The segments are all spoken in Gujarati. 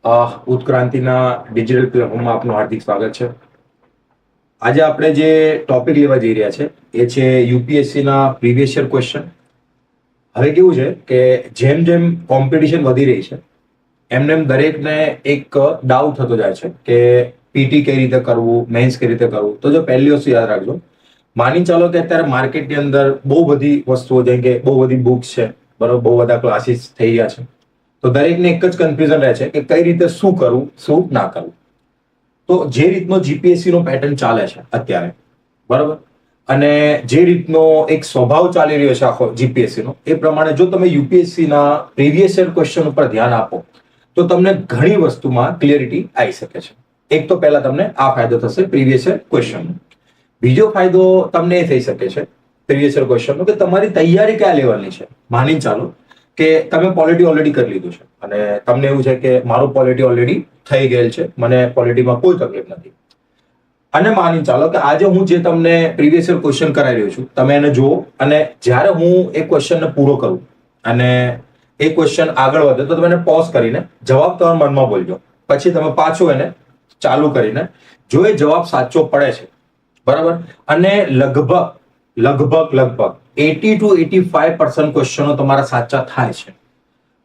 ઉત્ક્રાંતિના ડિજિટલ પ્લેટફોર્મમાં આપનું હાર્દિક સ્વાગત છે. આજે આપણે જે ટોપિક લેવા જઈ રહ્યા છે એ છે યુપીએસસીના પ્રીવિયસ યર ક્વેશ્ચન. હવે કેવું છે કે જેમ જેમ કોમ્પિટિશન વધી રહી છે એમ દરેકને એક ડાઉટ થતો જાય છે કે પીટી કઈ રીતે કરવું, મેન્સ કઈ રીતે કરવું. તો જો પહેલી વસ્તુ યાદ રાખજો, માની ચાલો કે અત્યારે માર્કેટની અંદર બહુ બધી વસ્તુઓ જેમ કે બહુ બધી બુક્સ છે, બરોબર, બહુ બધા ક્લાસીસ થઈ ગયા છે. તો દરેકને એક જ કન્ફ્યુઝન રહે છે કે કઈ રીતે શું કરવું, શું ના કરવું. તો જે રીતનો જીપીએસસી નો પેટર્ન ચાલે છે અત્યારે, બરોબર, અને જે રીતનો એક સ્વભાવ ચાલી રહ્યો છે આખો જીપીએસસી નો, એ પ્રમાણે જો તમે યુપીએસસી ના પ્રીવિયસ યર ક્વેશ્ચન ઉપર ધ્યાન આપો તો તમને ઘણી વસ્તુમાં ક્લિયરિટી આવી શકે છે. એક તો પહેલા તમને આ ફાયદો થશે પ્રીવિયસ યર ક્વેશ્ચનનો. બીજો ફાયદો તમને એ થઈ શકે છે પ્રીવિયસ યર ક્વેશ્ચનનો કે તમારી તૈયારી કયા લેવલની છે. માની ચાલો કે તમે પોલિટી ઓલરેડી કરી લીધું છે અને તમને એવું છે કે મારું પોલિટી ઓલરેડી થઈ ગયેલ છે, મને પોલિટીમાં કોઈ તકલીફ નથી, અને માની ચાલો કે આજે હું જે તમને પ્રીવિયસ યર ક્વેશ્ચન કરાવી રહ્યો છું તમે એને જુઓ, અને જ્યારે હું એ ક્વેશ્ચનને પૂરો કરું અને એ ક્વેશ્ચન આગળ વધે તો તમે એને પોઝ કરીને જવાબ તમારા મનમાં બોલજો, પછી તમે પાછું એને ચાલુ કરીને જો એ જવાબ સાચો પડે છે, બરાબર, અને લગભગ 80 to 85% ક્વેશ્ચનો તમારા સાચા થાય છે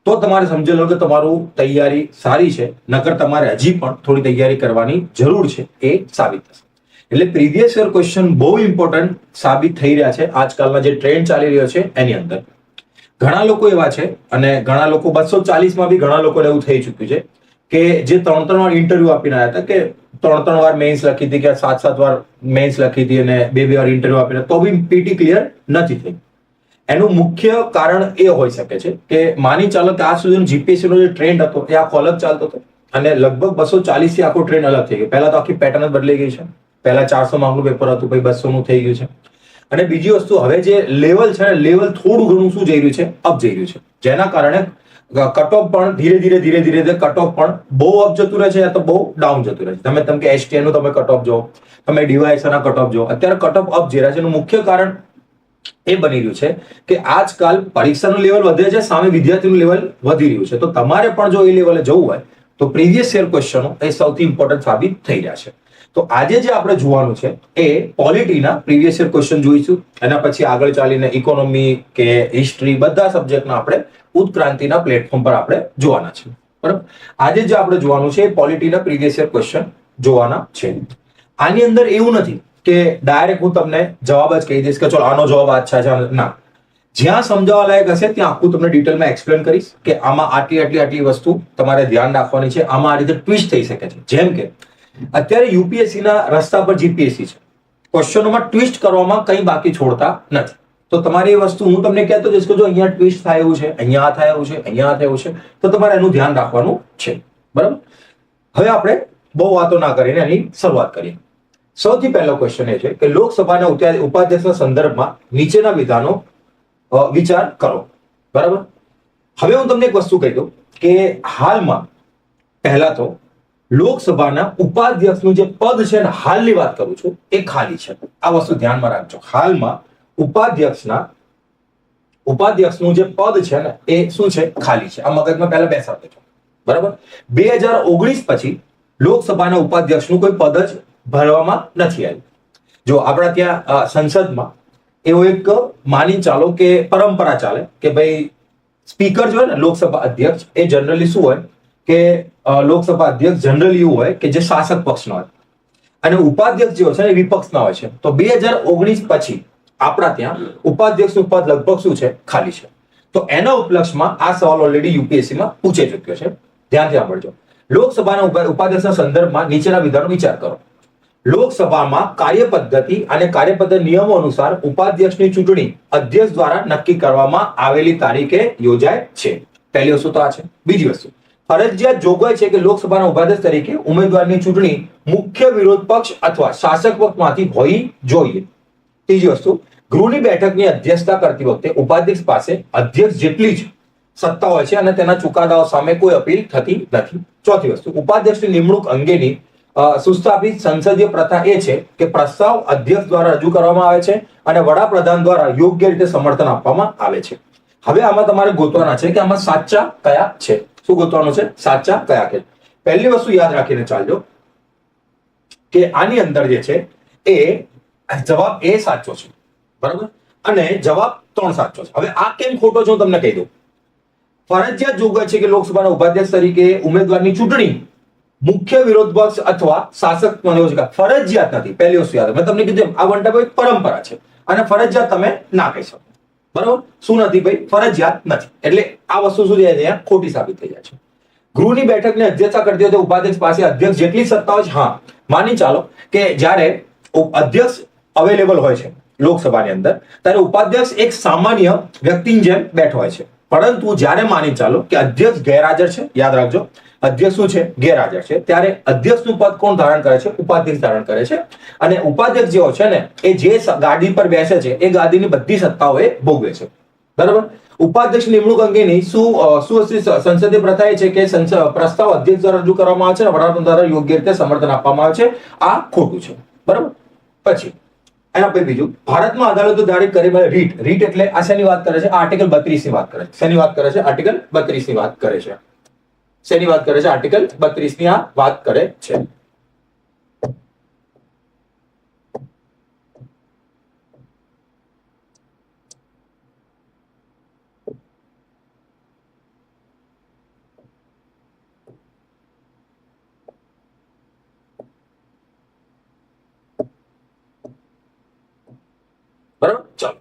તો તમારે સમજી લો કે તમારું તૈયારી સારી છે, નકર તમારે હજી પણ થોડી તૈયારી કરવાની જરૂર છે, એ સાબિત થશે. એટલે પ્રીવિયસ યર ક્વેશ્ચન બહુ ઇમ્પોર્ટન્ટ સાબિત થઈ રહ્યા છે આજકાલના જે ટ્રેન્ડ ચાલી રહ્યો છે એની અંદર. ઘણા લોકો એવા છે અને ઘણા લોકો 240 બી ઘણા લોકોને એવું થઈ ચૂક્યું છે કે જે 3 વાર ઇન્ટરવ્યુ આપીને આવ્યા હતા, કે 3 વાર મેન્સ લખી હતી, કે 7 વાર મેન્સ લખી હતી અને 2 વાર ઇન્ટરવ્યુ આપીને તો બી પીટી ક્લિયર નથી થઈ. એનું મુખ્ય કારણ એ હોઈ શકે છે કે માની ચાલો કે આજ સુધીનો જીપીએસસી નો જે ટ્રેન્ડ હતો એ આખો અલગ ચાલતો હતો અને લગભગ 240 થી આખો ટ્રેન્ડ અલગ થઈ ગયો. પહેલા તો આખી પેટર્ન જ બદલાઈ ગઈ છે. પહેલા 400 માર્કનું પેપર હતું, પછી 200 નું થઈ ગયું છે. અને બીજી વસ્તુ, હવે જે લેવલ છે લેવલ થોડું ઘણું શું જઈ રહ્યું છે, અપ જઈ રહ્યું છે, જેના કારણે કટ ઓફ પણ ધીરે ધીરે કટ ઓફ પણ બહુ અપ જતું રહે છે યા તો બહુ ડાઉન જતું રહે છે. તમે કે એસટીએ નું તમે કટ ઓફ જો, તમે ડીવાયએસઆર ના કટ ઓફ જો, અત્યારે કટ ઓફ અપ જઈ રહ્યા છે. એનું મુખ્ય કારણ એ બની રહ્યું છે કે આજકાલ પરીક્ષાનું લેવલ વધે છે, સામે વિદ્યાર્થીનું લેવલ વધી રહ્યું છે. તો તમારે પણ જો એ લેવલે જવું હોય તો પ્રીવિયસ યર ક્વેશ્ચનો એ સૌથી ઇમ્પોર્ટન્ટ સાબિત થઈ રહ્યા છે. તો આજે જે આપણે જોવાનું છે એ પોલિટીના પ્રીવિયસ યર ક્વેશ્ચન જોઈશું, એના પછી આગળ ચાલીને ઇકોનોમી કે હિસ્ટ્રી બધા સબ્જેક્ટના આપણે ઉત્ક્રાંતિના પ્લેટફોર્મ પર આપણે જોવાના છે, બરાબર. આજે જે આપણે જોવાનું છે એ પોલિટીના પ્રીવિયસ યર ક્વેશ્ચન જોવાના છે. આની અંદર એવું નથી કે ડાયરેક્ટ હું તમને જવાબ જ કહી દઈશ કે ચલો આનો જવાબ અચ્છા છે, ના. જ્યાં સમજાવવા લાયક હશે ત્યાં આખું તમને ડિટેલમાં એક્સપ્લેન કરીશ કે આમાં આટલી વસ્તુ તમારે ધ્યાન રાખવાની છે, આમાં આ રીતે ટ્વિસ્ટ થઈ શકે છે. જેમ કે અત્યારે યુપીએસસી ના રસ્તા પર જીપીએસસી છે, ક્વેશ્ચનોમાં ટ્વિસ્ટ કરવામાં કંઈ બાકી છોડતા નથી. તો તમારી એ વસ્તુ હું તમને કહેતો જઈશ કે જો અહીંયા ટ્વિસ્ટ થાય એવું છે, અહીંયા થાય એવું છે, અહીંયા થાય એવું છે, તો તમારે એનું ધ્યાન રાખવાનું છે, બરાબર. હવે આપણે બહુ વાતો ના કરીને એની શરૂઆત કરીએ. સૌથી પહેલો ક્વેશ્ચન એ છે કે લોકસભાના ઉપાધ્યક્ષના સંદર્ભમાં નીચેના વિધાનો વિચાર કરો, બરાબર. હવે હું તમને એક વસ્તુ કહી દઉં કે હાલમાં પહેલા તો લોકસભાના ઉપાધ્યક્ષનું જે પદ છે ને, હાલની વાત કરું છું, એ ખાલી છે. આ વસ્તુ ધ્યાનમાં રાખજો. હાલમાં ઉપાધ્યક્ષનું જે પદ છે ને એ શું છે, ખાલી છે. આ મગજમાં પહેલા બેસાડજો, બરાબર. 2019 પછી લોકસભાના ઉપાધ્યક્ષનું કોઈ પદ જ ભરવામાં નથી આવ્યું. જો આપણા ત્યાં સંસદમાં એવો એક માની ચાલો કે પરંપરા ચાલે કે ભાઈ સ્પીકર જો હોય ને, લોકસભા અધ્યક્ષ, એ જનરલી શું હોય કે લોકસભા અધ્યક્ષ જનરલી એવું હોય કે જે શાસક પક્ષનો હોય અને ઉપાધ્યક્ષ જે હોય છે એ વિપક્ષના હોય છે. તો 2019 પછી આપણા ત્યાં ઉપાધ્યક્ષનું પદ લગભગ શું છે, ખાલી છે. તો એના ઉપલક્ષમાં આ સવાલ ઓલરેડી યુપીએસસીમાં પૂછાઈ ચૂક્યો છે. ધ્યાનથી સાંભળજો. લોકસભાના ઉપાધ્યક્ષના સંદર્ભમાં નીચેના વિધાનો વિચાર કરો. લોકસભામાં કાર્યપદ્ધતિ અને કાર્યપદ્ધતિ નિયમો અનુસાર ઉપાધ્યક્ષની ચૂંટણી અધ્યક્ષ દ્વારા નક્કી કરવામાં આવેલી તારીખે યોજાય છે. પહેલી વસ્તુ તો આ છે. બીજી વસ્તુ, ફરજિયાત જોગવાઈ છે કે લોકસભાના ઉપાધ્યક્ષ તરીકે ઉમેદવારની ચૂંટણી મુખ્ય વિરોધ પક્ષ અથવા શાસક પક્ષમાંથી હોવી જોઈએ. ત્રીજી વસ્તુ, ગૃહની બેઠકની અધ્યક્ષતા કરતી વખતે ઉપાધ્યક્ષ પાસે અધ્યક્ષ જેટલી જ સત્તા હોય છે અને તેના ચુકાદાઓ સામે કોઈ અપીલ થતી નથી. ચોથી વસ્તુ, ઉપાધ્યક્ષની નિમણૂક અંગેની સુસ્થાપિત સંસદીય પ્રથા એ છે કે પ્રસ્તાવ અધ્યક્ષ દ્વારા રજૂ કરવામાં આવે છે અને વડાપ્રધાન દ્વારા યોગ્ય રીતે સમર્થન આપવામાં આવે છે. હવે આમાં તમારે ગોતવાના છે કે આમાં સાચા કયા છે. શું ગોતવાનું છે? સાચા કયા છે. પહેલી વસ્તુ યાદ રાખીને ચાલજો કે આની અંદર જે છે એ જવાબ એ સાચો છે, બરાબર, અને જવાબ 3 સાચો છે. હવે આ કેમ ખોટો છે હું તમને કહી દઉં. ફરજિયાત જોગવાઈ છે કે લોકસભાના ઉપાધ્યક્ષ તરીકે ઉમેદવારની ચૂંટણી મુખ્ય વિરોધ પક્ષ અથવા શાસક બન્યો. ફરજિયાત નથી. પહેલી વસ્તુ યાદ, મેં તમને કીધું આ વંટા એક પરંપરા છે અને ફરજિયાત તમે ના કહી શકો, બરાબર. શું નથી ભાઈ? ફરજિયાત નથી. એટલે આ વસ્તુ શું થાય છે? ખોટી સાબિત થઈ જાય છે. ગૃહની બેઠકની અધ્યક્ષતા કરતી વખતે ઉપાધ્યક્ષ પાસે અધ્યક્ષ જેટલી સત્તા હોય છે, હા, માની ચાલો કે જ્યારે અધ્યક્ષ અવેલેબલ હોય છે લોકસભાની અંદર, ત્યારે ઉપાધ્યક્ષ એક સામાન્ય વ્યક્તિની જેમ બેઠો હોય છે. પરંતુ જ્યારે માની ચાલો કે અધ્યક્ષ ગેરહાજર છે, યાદ રાખજો, અધ્યક્ષ શું છે? ગેરહાજર છે, ત્યારે અધ્યક્ષનું પદ કોણ ધારણ કરે છે? ઉપાધ્યક્ષ ધારણ કરે છે. અને ઉપાધ્યક્ષ જેવો છે ને એ જે ગાદી પર બેસે છે એ ગાદીની બધી સત્તાઓ એ ભોગવે છે, બરાબર. ઉપાધ્યક્ષ નિમણૂક અંગેની સંસદીય પ્રથા એ છે કે પ્રસ્તાવ અધ્યક્ષ દ્વારા રજૂ કરવામાં આવે છે અને વડાપ્રધાન દ્વારા યોગ્ય રીતે સમર્થન આપવામાં આવે છે. આ ખોટું છે, બરાબર. પછી એના પછી બીજું, ભારતમાં અદાલતો દ્વારા કરેલી રીટ એટલે આ શેની વાત કરે છે? આર્ટિકલ 32 ની વાત કરે છે. શેની વાત કરે છે? આર્ટિકલ 32 ની વાત કરે છે. શેની વાત કરે છે? આર્ટિકલ 32 ની આ વાત કરે છે. બરાબર, ચાલો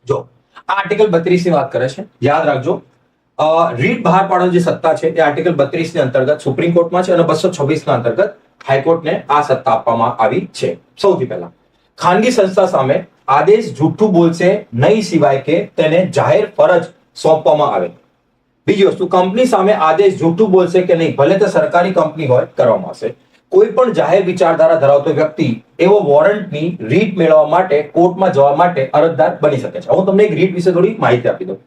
જો આ આર્ટિકલ 32 ની વાત કરે છે. યાદ રાખજો, રીટ બહાર પાડવાની જે સત્તા છે એ આર્ટિકલ 32 ની અંતર્ગત સુપ્રીમ કોર્ટમાં છે અને 226 ના અંતર્ગત હાઈકોર્ટને આ સત્તા આપવામાં આવી છે. સૌથી પહેલા, ખાનગી સંસ્થા સામે આદેશ જૂઠું બોલશે નહીં સિવાય કે તેને જાહેર ફરજ સોંપવામાં આવે. બીજી વસ્તુ, કંપની સામે આદેશ જૂઠું બોલશે કે નહીં, ભલે તે સરકારી કંપની હોય, કરવામાં આવશે. કોઈ પણ જાહેર વિચારધારા ધરાવતો વ્યક્તિ એવો વોરંટની રીટ મેળવવા માટે કોર્ટમાં જવા માટે અરજદાર બની શકે છે. હું તમને એક રીટ વિશે થોડી માહિતી આપી દઉં.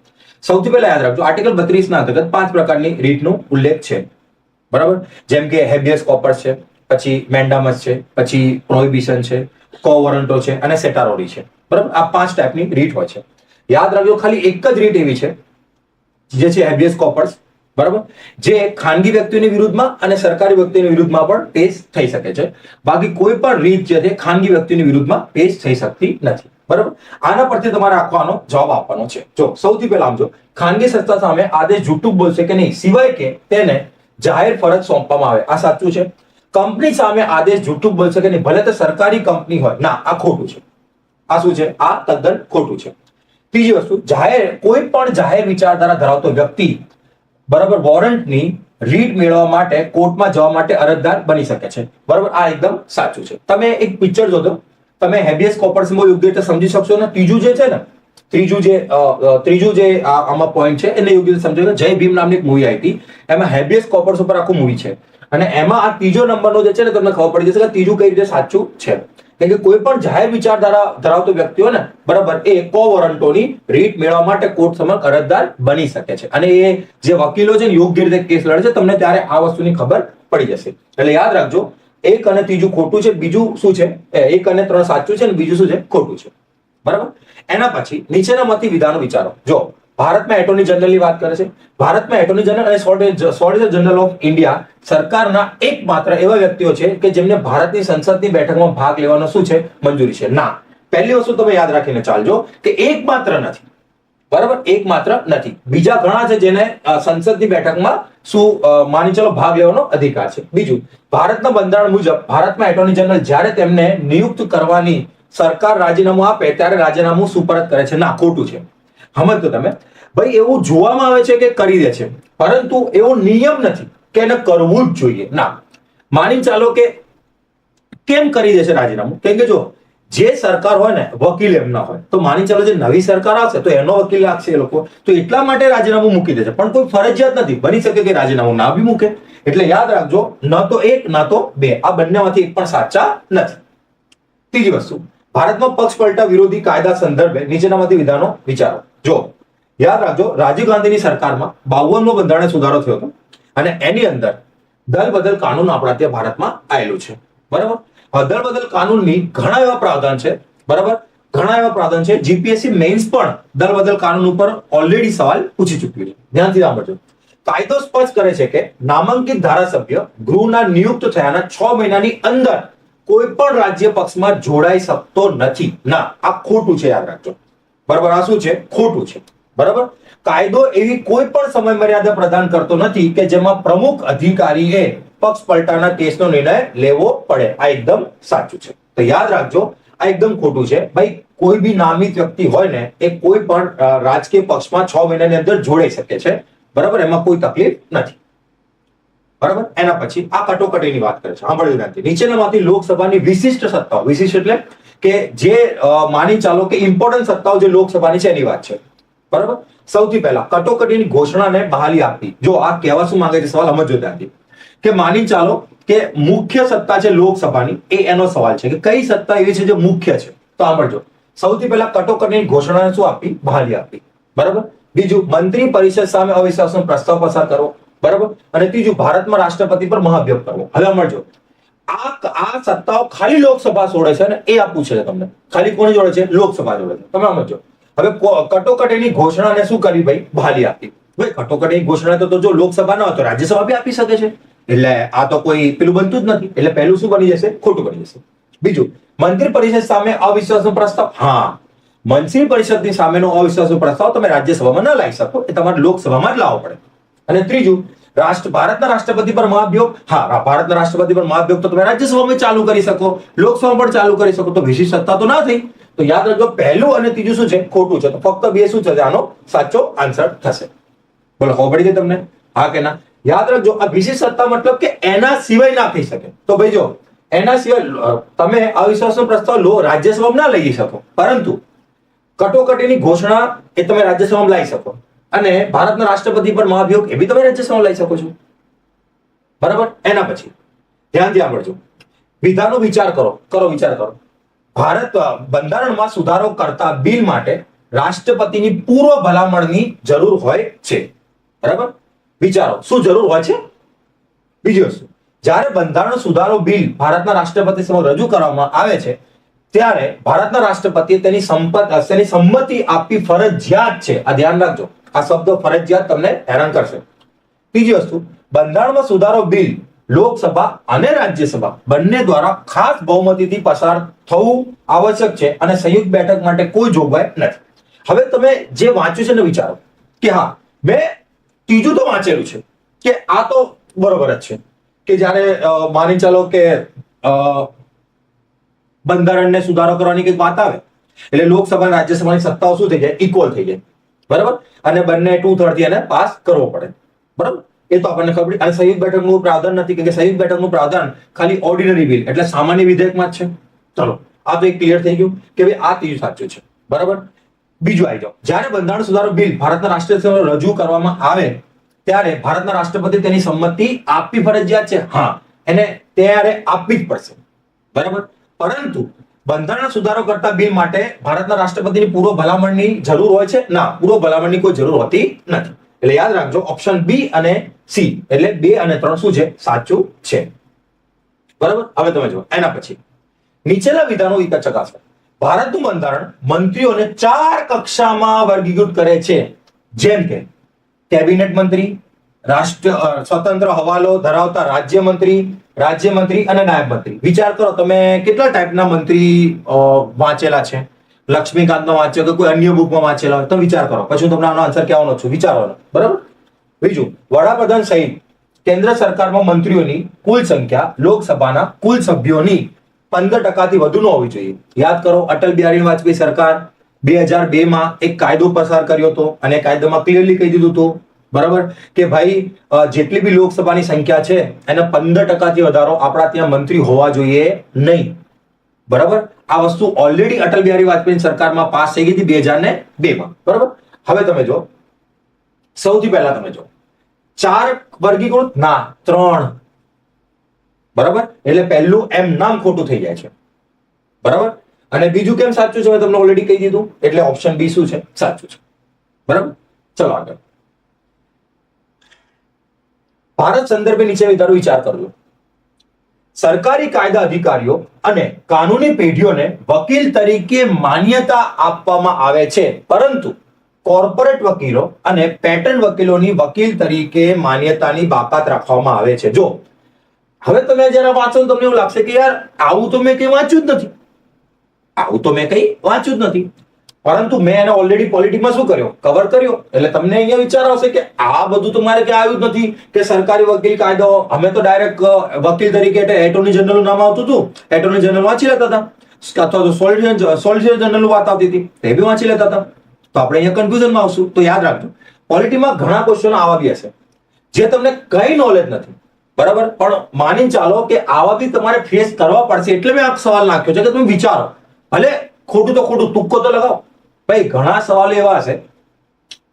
સૌથી પહેલા યાદ રાખજો, આર્ટિકલ 32 ના અંતર્ગત 5 પ્રકારની રીટનો ઉલ્લેખ છે, બરાબર. જેમ કે હેબિયસ કોર્પસ છે, પછી મેન્ડામસ છે, પછી પ્રોહિબિશન છે, કો વોરંટો છે અને સેટારોરી છે, બરાબર. આ 5 ટાઈપની રીટ હોય છે. યાદ રાખજો, ખાલી એક જ રીટ એવી છે જે છે હેબિયસ કોર્પસ, બરાબર, જે ખાનગી વ્યક્તિઓની વિરુદ્ધમાં અને સરકારી વ્યક્તિઓની વિરુદ્ધમાં પણ પેશ થઈ શકે છે. બાકી કોઈ પણ રીત જે છે ખાનગી વ્યક્તિની વિરુદ્ધમાં પેશ થઈ શકતી નથી, બરાબર. આના પરથી તમારે આખવાનો જવાબ આપવાનો છે. જો સૌથી પહેલા સમજો, ખાનગી સંસ્થા સામે આદેશ જૂઠું બોલશે કે નહીં સિવાય કે તેને જાહેર ફરજ સોંપવામાં આવે. આ સાચું છે. કંપની સામે આદેશ જૂઠું બોલશે કે નહીં, ભલે તે સરકારી કંપની હોય, ના, આ ખોટું છે. આ શું છે? આ તદ્દન ખોટું છે. ત્રીજી વસ્તુ, કોઈ પણ જાહેર વિચારધારા ધરાવતો વ્યક્તિ, બરાબર, વોરંટની રીટ મેળવવા માટે કોર્ટમાં જવા માટે અરજદાર બની શકે છે, બરાબર. આ એકદમ સાચું છે. તમે એક પિક્ચર જોજો, તમે હેબિયસ કોર્પસ બહુ યોગ્ય રીતે સમજી શકશો ને. ત્રીજું જે છે ને, ત્રીજું જે આમાં પોઈન્ટ છે એને યોગ્ય રીતે સમજો. જય ભીમ નામની એક મૂવી આવી હતી, એમાં હેબિયસ કોર્પસ ઉપર આખું મૂવી છે અને એમાં આ ત્રીજો નંબરનો જે છે ને તમને ખબર પડી જશે કે ત્રીજું કઈ રીતે સાચું છે. કે કોઈ પણ જાહેર વિચારધારા ધરાવતો વ્યક્તિ હોય ને, બરાબર, એ કો વોરંટોની રીટ મેળવવા માટે કોર્ટ સમક્ષ અરજદાર બની શકે છે. અને એ જે વકીલો છે ને યોગ્ય રીતે કેસ લડે છે, તમને ત્યારે આ વસ્તુની ખબર પડી જશે. એટલે યાદ રાખજો, 1 અને 3 ખોટું છે, બીજું શું છે? 1 અને 3 સાચું છે અને બીજું શું છે? ખોટું છે, બરાબર. એના પછી નીચેનામાંથી વિધાનો વિચારો. જો ભારતમાં એટોર્ની જનરલની વાત કરે છે. ભારતમાં એટોર્ની જનરલ અને સોલિસિટર જનરલ ઓફ ઇન્ડિયા સરકારના એકમાત્ર એવા વ્યક્તિઓ છે કે જેમને ભારતની સંસદની બેઠકમાં ભાગ લેવાનો શું છે? મંજૂરી છે. ના, પહેલી વસ્તુ તમે યાદ રાખીને ચાલજો કે એકમાત્ર નથી, બરાબર, એકમાત્ર નથી. બીજા ઘણા છે જેને સંસદની બેઠકમાં માની ચલો ભાગ લેવાનો અધિકાર છે. બીજું, ભારતના બંધારણ મુજબ ભારતમાં એટોર્ની જનરલ જ્યારે તેમને નિયુક્ત કરવાની સરકાર રાજીનામું આપે ત્યારે રાજીનામું સુપરત કરે છે. ના, ખોટું છે. સમજતો તમે ભાઈ? એવું જોવામાં આવે છે કે કરી દે છે, પરંતુ એવો નિયમ નથી કે એને કરવું જ જોઈએ. ના, માની ચાલો કે કેમ કરી દે છે રાજીનામું? કેમ કે જો જે સરકાર હોય ને, વકીલ એમના હોય, તો માની ચાલો જે નવી સરકાર આવશે તો એનો વકીલ લાગશે એ લોકો, તો એટલા માટે રાજીનામું મૂકી દે છે. પણ કોઈ ફરજિયાત નથી, બની શકે કે રાજીનામું ના બી મૂકે. એટલે યાદ રાખજો, ન તો 1 ન તો 2, આ બંનેમાંથી એક પણ સાચા નથી. ત્રીજી વસ્તુ, ભારતમાં પક્ષ પલટા વિરોધી કાયદા સંદર્ભે નીચેનામાંથી વિધાનો વિચારો. જો યાદ રાખજો, રાજીવ ગાંધીની સરકારમાં 52મો બંધારણ સુધારો થયો હતો અને એની અંદર દલ બદલ કાનૂન આપણા ત્યાં ભારતમાં આવેલું છે, બરાબર. દલ બદલ કાનૂનની ઘણા એવા પ્રાવધાન છે, બરાબર, ઘણા એવા પ્રાવધાન છે. જીપીએસસી મેઇન્સ પણ દલ બદલ કાનૂન ઉપર ઓલરેડી સવાલ પૂછી ચૂક્યું છે. ધ્યાનથી સાંભળજો. કાયદો સ્પષ્ટ કરે છે કે નામાંકિત ધારાસભ્ય ગૃહના નિયુક્ત થયાના 6 મહિનાની અંદર કોઈ પણ રાજ્ય પક્ષમાં જોડાઈ શકતો નથી. ના, આ ખોટું છે, યાદ રાખજો. બરાબર, આ શું છે? ખોટું છે. બરાબર, કાયદો એવી કોઈ પણ સમય મર્યાદા પ્રદાન કરતો નથી કે જેમાં પ્રમુખ અધિકારીએ પક્ષ પલટાના કેસનો નિર્ણય લેવો પડે. આ એકદમ સાચું છે. તો યાદ રાખજો, આ એકદમ ખોટું છે. ભાઈ, કોઈ બી નામિત વ્યક્તિ હોય ને એ કોઈ પણ રાજકીય પક્ષમાં 6 મહિનાની અંદર જોડાઈ શકે છે. બરાબર, એમાં કોઈ તકલીફ નથી. બરાબર, એના પછી આ કટોકટીની વાત કરે છે. સાંભળ્યું નથી. નીચેનામાંથી લોકસભાની વિશિષ્ટ સત્તાઓ, વિશિષ્ટ એટલે કે જે માની ચાલો કે ઇમ્પોર્ટન્ટ સત્તાઓ જે લોકસભાની છે એની વાત છે. બરાબર, સૌથી પહેલા કટોકટીની ઘોષણાને બહાલી આપવી. જો આ કહેવા શું માંગે છે સવાલ સમજો ત્યાંથી, કે માની ચાલો કે મુખ્ય સત્તા છે લોકસભાની, એ એનો સવાલ છે કે કઈ સત્તા એવી છે જે મુખ્ય છે. તો સાંભળજો, સૌથી પહેલા કટોકટીની ઘોષણાને શું આપવી? બહાલી આપવી. બરાબર, બીજું મંત્રી પરિષદ સામે અવિશ્વાસનો પ્રસ્તાવ પસાર કરવો. બરાબર, અને ત્રીજું ભારતમાં રાષ્ટ્રપતિ પર મહાભિયોગ કરવો. હવે સમજો, આ સત્તાઓ ખાલી લોકસભા છોડે છે ને એ આપવું છે તમને. ખાલી કોની જોડે છે? લોકસભા જોડે છે. તમે સમજો. હવે કટોકટીની ઘોષણાને શું કરી? ભાઈ, બહાલી આપી. ભાઈ, કટોકટીની ઘોષણા તો જો લોકસભા ન હોય તો રાજ્યસભા બી આપી શકે છે. એટલે આ તો કોઈ પેલું બનતું જ નથી. એટલે પહેલું શું બની જશે? ખોટું બની જશે. બીજું, મંત્રી પરિષદ સામે અવિશ્વાસનો પ્રસ્તાવ. હા, મંત્રી પરિષદની સામેનો અવિશ્વાસનો પ્રસ્તાવ તમે રાજ્યસભામાં ન લાવી શકો, એ તમારે લોકસભામાં જ લાવવો પડે. અને ત્રીજું, ભારતના રાષ્ટ્રપતિ પર મહાભિયોગ. હા, ભારતના રાષ્ટ્રપતિ પર મહાભિયોગ તો તમે રાજ્યસભામાં ચાલુ કરી શકો, લોકસભામાં પણ ચાલુ કરી શકો. તો વિશિષ્ટ સત્તા તો ના થઈ. તો યાદ રાખજો, પહેલું અને ત્રીજું શું છે? ખોટું છે. તો ફક્ત બે શું થશે? આનો સાચો આન્સર થશે. બોલો, ખબર પડી ગઈ તમને? હા કે ના? યાદ રાખજો, આ વિશિષ્ટ સત્તા મતલબ કે એના સિવાય ના થઈ શકે. તો ભાઈ જો, એના સિવાય તમે અવિશ્વાસનો પ્રસ્તાવ લો રાજ્યસભામાં ના લઈ શકો, પરંતુ કટોકટીની ઘોષણા એ તમે રાજ્યસભામાં લાવી શકો, અને ભારતના રાષ્ટ્રપતિ પર મહાભિયોગ એ બી તમે રાજ્યસભામાં લઈ શકો છો. બરાબર, એના પછી ધ્યાનથી સાંભળજો. વિધાનો વિચાર કરો. ભારત બંધારણમાં સુધારો કરતા બિલ માટે રાષ્ટ્રપતિની પૂર્વ ભલામણની જરૂર હોય છે. બરાબર, વિચારો, શું જરૂર હોય છે? બીજી વસ્તુ, જ્યારે બંધારણ સુધારો બિલ ભારતના રાષ્ટ્રપતિ સમક્ષ રજૂ કરવામાં આવે છે ત્યારે ભારતના રાષ્ટ્રપતિએ તેની સંમતિ આપવી ફરજિયાત છે. આ ધ્યાન રાખજો, આ શબ્દ ફરજિયાત તમને હેરાન કરશે. ત્રીજી વસ્તુ, બંધારણમાં સુધારો બિલ લોકસભા અને રાજ્યસભા બંને દ્વારા ખાસ બહુમતીથી પસાર થવું આવશ્યક છે અને સંયુક્ત બેઠક માટે કોઈ જોગવાઈ નથી. હવે તમે જે વાંચ્યું છે ને વિચારો કે હા, મેં ત્રીજું તો વાંચેલું છે કે આ તો બરોબર જ છે કે જ્યારે માની ચાલો કે બંધારણને સુધારો કરવાની કંઈક વાત આવે એટલે લોકસભા અને રાજ્યસભાની સત્તાઓ શું થઈ જાય? ઇક્વલ થઈ જાય. બરાબર, અને બંને 2/3 થી એને પાસ કરવો પડે. બરાબર, એ તો આપણને ખબર. અને સંયુક્ત બેઠકનું પ્રાવધાન નથી, કે સંયુક્ત બેઠકનું પ્રાવધાન ખાલી ઓર્ડિનરી બિલ એટલે સામાન્ય વિધેયકમાં જ છે. ચલો, આ તો એક ક્લિયર થઈ ગયું કે ભાઈ આ ત્રીજું સાચું છે. બરાબર, બીજું આવી જાઓ. જ્યારે બંધારણ સુધારો બિલ ભારતના રાષ્ટ્રપતિ રજૂ કરવામાં આવે ત્યારે ભારતના રાષ્ટ્રપતિ તેની સંમતિ આપવી ફરજિયાત છે. હા, એને ત્યારે આપવી જ પડશે. બરાબર, પરંતુ બંધારણ સુધારો કરતા બિલ માટે ભારતના રાષ્ટ્રપતિની પૂર્વ ભલામણની જરૂર હોય છે? ના, પૂર્વ ભલામણની કોઈ જરૂર હોતી નથી. એટલે યાદ રાખજો, ઓપ્શન બી અને સી એટલે 2 અને 3 શું છે? સાચું છે. બરાબર, હવે તમે જો એના પછી નીચેના વિધાનો ચકાસો. ભારતનું બંધારણ મંત્રીઓને 4 કક્ષામાં વર્ગીકૃત કરે છે, જેમ કે કેબિનેટ મંત્રી, સ્વતંત્ર હવાલો ધરાવતા રાજ્યમંત્રી અને નાયબ મંત્રી. વિચાર કરો તમે કેટલા ટાઈપના મંત્રી વાંચેલા છે? લક્ષ્મીકાંતનો વાંચ્યો કે કોઈ અન્ય બુકમાં વાંચેલા હોય તો વિચાર કરો. પછી હું તમને આનો આન્સર કહેવાનો છું, વિચારવાનો. બરાબર, બીજું, વડાપ્રધાન સહિત કેન્દ્ર સરકારમાં મંત્રીઓની કુલ સંખ્યા લોકસભાના કુલ સભ્યોની 15% થી વધુ ન હોવી જોઈએ. યાદ કરો, અટલ બિહારી વાજપેયી સરકાર 2002 એક કાયદો પસાર કર્યો હતો અને કાયદામાં ક્લિયરલી કહી દીધું હતું, બરાબર, કે ભાઈ જેટલી બી લોકસભાની સંખ્યા છે એને 15% થી વધારો આપણા ત્યાં મંત્રી હોવા જોઈએ નહીં. બરાબર, આ વસ્તુ ઓલરેડી અટલ બિહારી વાજપેયી સરકારમાં પાસ થઈ ગઈ હતી 2002માં. બરાબર, હવે તમે જો, સૌથી પહેલા તમે જો 4 વર્ગીકૃત, ના 3. બરાબર, એટલે પહેલું એમ નામ ખોટું થઈ જાય છે. બરાબર, અને બીજું કેમ સાચું છે? મેં તમને ઓલરેડી કહી દીધું. એટલે ઓપ્શન બી શું છે? સાચું છે. બરાબર, ચલો આગળ. ભારત સંદર્ભે નીચે વિચાર કરજો. સરકારી કાયદા અધિકારીઓ અને કાનૂની પેઢીઓને વકીલ તરીકે માન્યતા આપવામાં આવે છે, પરંતુ કોર્પોરેટ વકીલો અને પેટન્ટ વકીલોની વકીલ તરીકે માન્યતાની બાકાત રાખવામાં આવે છે. જો હવે તમે જરા વાંચો તમને એવું લાગશે કે યાર આવું તો મેં કઈ વાંચ્યું જ નથી, આવું તો મેં કઈ વાંચ્યું જ નથી. પરંતુ મેં એને ઓલરેડી પોલિટીમાં શું કર્યો, કવર કર્યો. એટલે તમને અહીંયા વિચાર આવશે કે આ બધું તમારે ક્યાં આવ્યું જ નથી કે સરકારી વકીલ કાયદો. અમે તો ડાયરેક્ટ વકીલ તરીકે એટોર્ની જનરલનું નામ આવતું હતું, એટોર્ની જનરલ વાંચી લેતા હતા, અથવા તો સોલિસિટર જનરલનું વાત આવતી હતી તે બી વાંચી લેતા હતા. તો આપણે અહીંયા કન્ફ્યુઝનમાં આવશું. તો યાદ રાખજો, પોલિટીમાં ઘણા ક્વેશ્ચનો આવા બી હશે જે તમને કઈ નોલેજ નથી, બરાબર, પણ માની ચાલો કે આવા બી તમારે ફેસ કરવા પડશે. એટલે મેં આ સવાલ નાખ્યો છે કે તમે વિચારો, ભલે ખોટું તો ખોટું, તુક્કો તો લગાવો. ભાઈ ઘણા સવાલો એવા હશે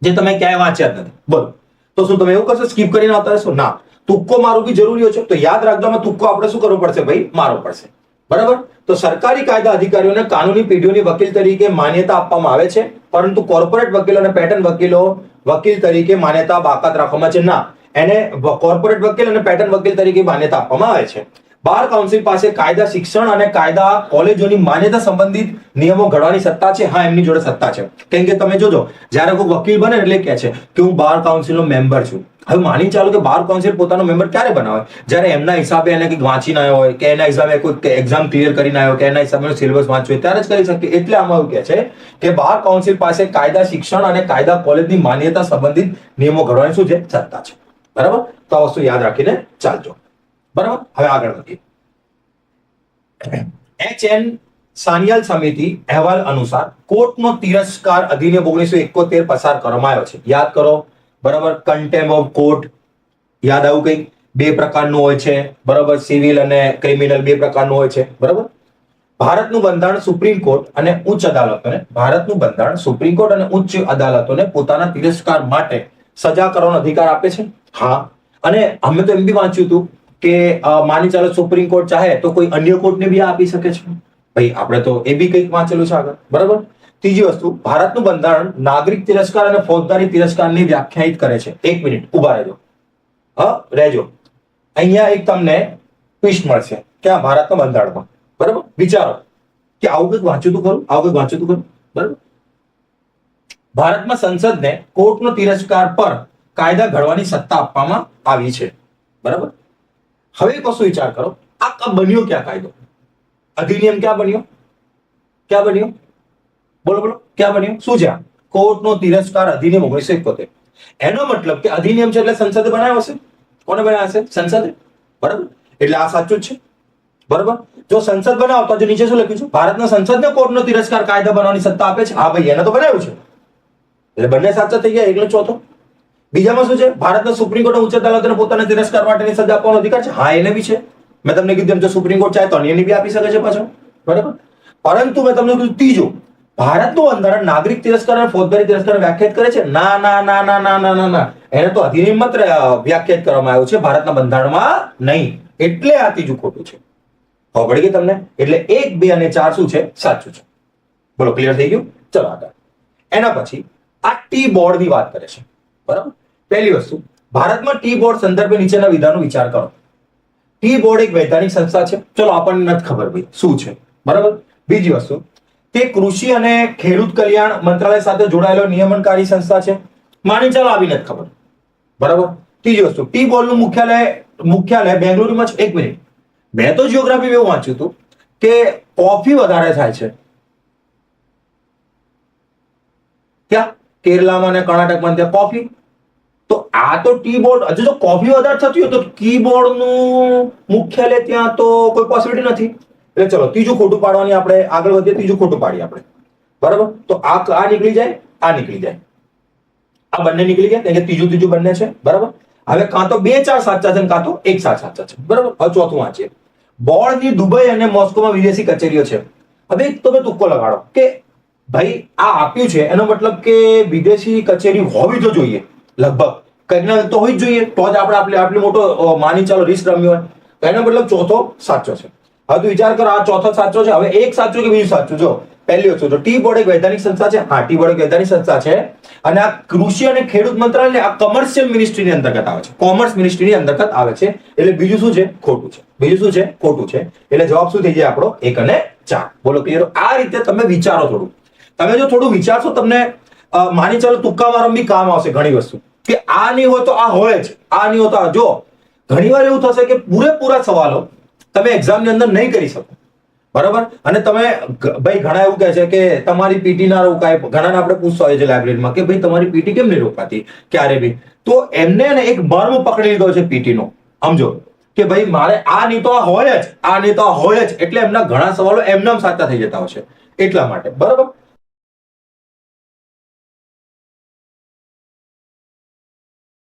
જે તમે ક્યાંય વાંચ્યા જ નથી. બોલો, તો શું તમે એવું કરશો, સ્કીપ કરીને આવતા રહેશો? ના, તુક્કો મારવું બી જરૂરી છે. તો યાદ રાખજો, આમાં તુક્કો આપણે શું કરવો પડશે ભાઈ, મારવો પડશે. બરાબર. તો સરકારી કાયદા અધિકારીઓને કાનૂની પેઢીઓની વકીલ તરીકે માન્યતા આપવામાં આવે છે, પરંતુ કોર્પોરેટ વકીલો અને પેટન્ટ વકીલો વકીલ તરીકે માન્યતા બાકાત રાખવામાં છે ના. એને કોર્પોરેટ વકીલ અને પેટન્ટ વકીલ તરીકે માન્યતા આપવામાં આવે છે. બાર કાઉન્સિલ પાસે કાયદા શિક્ષણ અને કાયદા કોલેજોની માન્યતા સંબંધિત નિયમો ઘડવાની સત્તા છે. હા, એમની જોડે સત્તા છે. કેમ કે તમે જોજો, જ્યારે કોઈ વકીલ બને એટલે કહે છે કે હું બાર કાઉન્સિલનો મેમ્બર છું. હવે માની ચાલો કે બાર કાઉન્સિલ પોતાનો મેમ્બર ક્યારે બનાવે, જ્યારે એમના હિસાબે એને કંઈક વાંચી ના આવ્યો હોય, કે એના હિસાબે કોઈ એક્ઝામ ક્લિયર કરી ના આવ્યો, કે એના હિસાબે સિલેબસ વાંચ્યો હોય ત્યારે જ કરી શકે. એટલે આમાં એવું કહે છે કે બાર કાઉન્સિલ પાસે કાયદા શિક્ષણ અને કાયદા કોલેજની માન્યતા સંબંધિત નિયમો ઘડવાની શું છે, સત્તા છે. બરાબર. તો આ વસ્તુ યાદ રાખીને ચાલજો. બરાબર. હવે આગળ વધીએ. HN સાનિયાલ સમિતિ અહેવાલ અનુસાર કોર્ટનો તિરસ્કાર અધિનિયમ 1971 પસાર કરવામાં આવ્યો છે. યાદ કરો, બરાબર. કન્ટેમ્પ ઓફ કોર્ટ યાદ આવું કંઈક બે પ્રકારનું હોય છે, બરાબર. સિવિલ અને ક્રિમિનલ બે પ્રકારનું હોય છે, બરાબર. ભારતનું બંધારણ સુપ્રીમ કોર્ટ અને ઉચ્ચ અદાલતોને પોતાના તિરસ્કાર માટે સજા કરવાનો અધિકાર આપે છે. હા, અને અમે તો એમ બી વાંચ્યું હતું કે માની ચાલો સુપ્રીમ કોર્ટ ચાહે તો કોઈ અન્ય કોર્ટને બી આપી શકે છે. ભાઈ આપણે તો એ બી કંઈક વાંચેલું છે આગળ, બરાબર. ત્રીજી વસ્તુ, ભારતનું બંધારણ નાગરિક તિરસ્કાર અને ફોજદારી તિરસ્કારને વ્યાખ્યાયિત કરે છે. એક મિનિટ ઉભા રહેજો, રહેજો. અહીંયા એક તમને ટ્વિસ્ટ મળશે ક્યાં, ભારતના બંધારણમાં. બરાબર. વિચારો કે આવું કંઈક વાંચ્યું તું ખરું, આવું કંઈક વાંચ્યું તું ખરું, બરાબર. ભારતમાં સંસદને કોર્ટનો તિરસ્કાર પર કાયદા ઘડવાની સત્તા આપવામાં આવી છે, બરાબર. હવે એક વસ્તુ વિચાર કરો, આ બન્યો ક્યાં કાયદો, અધિનિયમ ક્યાં બન્યો, ક્યાં બન્યો, બોલો બોલો, ક્યાં બન્યો, શું છે આ કોર્ટનો તિરસ્કાર અધિનિયમ 1971. એનો મતલબ કે અધિનિયમ છે એટલે સંસદે બનાવ્યો હશે. કોને બનાવ્યો હશે? સંસદે. બરાબર. એટલે આ સાચું જ છે, બરાબર. જો સંસદ બનાવતો, જો નીચે શું લખ્યું છે, ભારતના સંસદને કોર્ટનો તિરસ્કાર કાયદા બનાવવાની સત્તા આપે છે. હા ભાઈ, એને તો બનાવ્યું છે, એટલે બંને સાચા થઈ ગયા. એકનો ચોથો. બીજામાં શું છે, ભારતના સુપ્રીમ કોર્ટ ઉચ્ચ અદાલતને પોતાના તિરસ્કાર માટેની સજા આપવાનો અધિકાર છે. હા, એને બી છે. મેં તમને કીધું જો સુપ્રીમ કોર્ટ ચાહે તો અન્યની બી આપી શકે છે પાછો, બરાબર. પરંતુ મેં તમને કીધું ત્રીજું, ભારતનું બંધારણ નાગરિક તિરસ્કાર અને ફોજદારી તિરસ્કાર વ્યાખ્યાયિત કરે છે. ના ના ના ના ના ના ના ના, એને તો અધિનિયમ માત્ર વ્યાખ્યાયિત કરવામાં આવ્યું છે, ભારતના બંધારણમાં નહીં. એટલે આ ત્રીજું ખોટું છે. ખબર પડી ગઈ તમને? એટલે 1, 2 અને 4 શું છે, સાચું છે. બોલો, ક્લિયર થઈ ગયું? ચલો આગળ. એના પછી આ ટી બોર્ડ ની વાત કરે છે, બરાબર. પહેલી વસ્તુ, ભારતમાં ટી બોર્ડ સંદર્ભે નીચેના વિધાનો વિચાર કરો. ટી બોર્ડ એક વૈધાનિક સંસ્થા છે. ચલો, આપણને નથી ખબર ભાઈ શું છે, બરાબર. બીજી વસ્તુ, તે કૃષિ અને ખેડૂત કલ્યાણ મંત્રાલય સાથે જોડાયેલો નિયમનકારી સંસ્થા છે. માની ચાલો આવી નથી ખબર, બરાબર. ત્રીજી વસ્તુ, ટી બોર્ડનું મુખ્યાલય બેંગલુરુમાં છે. એક મિનિટ, મેં તો જીઓગ્રાફી એવું વાંચ્યું હતું કે કોફી વધારે થાય છે ક્યાં, કેરલામાં અને કર્ણાટકમાં, ત્યાં કોફી. તો આ તો ટી બોર્ડ, હજુ જો કોફી વધારે થતી હોય તો કીબોર્ડ નું મુખ્યાલય ત્યાં તો કોઈ પોસિબિલિટી નથી. એટલે ચલો ત્રીજું ખોટું પાડવાની આપણે આગળ વધીએ. ત્રીજું ખોટું પાડીએ આપણે, બરાબર. તો આ નીકળી જાય, આ નીકળી જાય, આ બંને નીકળી ગયા, કારણ કે ત્રીજું બંને છે, બરાબર. હવે કાં તો 2, 4 સાચા છે, કાં તો 1 સાચા છે, બરાબર. હવે ચોથું વાંચીએ. બોર્ડની દુબઈ અને મોસ્કોમાં વિદેશી કચેરીઓ છે. હવે તમે તુક્કો લગાડો કે ભાઈ આ આપ્યું છે એનો મતલબ કે વિદેશી કચેરી હોવી તો જોઈએ, લગભગ કંઈક તો હોવી જ જોઈએ, તો જ આપણે આટલી મોટો માની ચાલો રિસ્ક રમ્યો હોય. એનો મતલબ ચોથો સાચો છે. હવે તું વિચાર કરો, આ ચોથો સાચો છે. હવે એક સાચું કે બીજું સાચું? જો પહેલી વસ્તુ, જો ટી બોર્ડ એક વૈધાનિક સંસ્થા છે. હા, ટી બોર્ડ એક વૈધાનિક સંસ્થા છે, અને આ કૃષિ અને ખેડૂત મંત્રાલય આ કોમર્શિયલ મિનિસ્ટ્રીની અંતર્ગત આવે છે, કોમર્સ મિનિસ્ટ્રીની અંતર્ગત આવે છે. એટલે બીજું શું છે, ખોટું છે. બીજું શું છે, ખોટું છે. એટલે જવાબ શું થઈ જાય આપણો? 1 અને 4. બોલો ક્લિયર? આ રીતે તમે વિચારો થોડું. તમે જો થોડું વિચારશો તમને માની ચાલો તુક્કા મારવામાં બી કામ આવશે ઘણી વસ્તુ કે આ નહીં હોય તો આ હોય જ, આ નહીં હોય તો આ. જો ઘણીવાર એવું થશે કે પૂરેપૂરા સવાલો તમે એક્ઝામની અંદર નહીં કરી શકો, બરાબર. અને તમે ભાઈ ઘણા એવું કહે છે કે તમારી પીટી ના રોકાય, ઘણાને આપણે પૂછતા હોઈએ છીએ લાઇબ્રેરીમાં કે ભાઈ તમારી પીટી કેમ નહીં રોકાતી ક્યારે બી. તો એમને એક મર્મ પકડી લીધો છે પીટી નો, સમજો કે ભાઈ મારે આ નહીં તો આ હોય જ, આ નહીં તો આ હોય જ, એટલે એમના ઘણા સવાલો એમનામ સાચા થઈ જતા હોય છે એટલા માટે, બરાબર.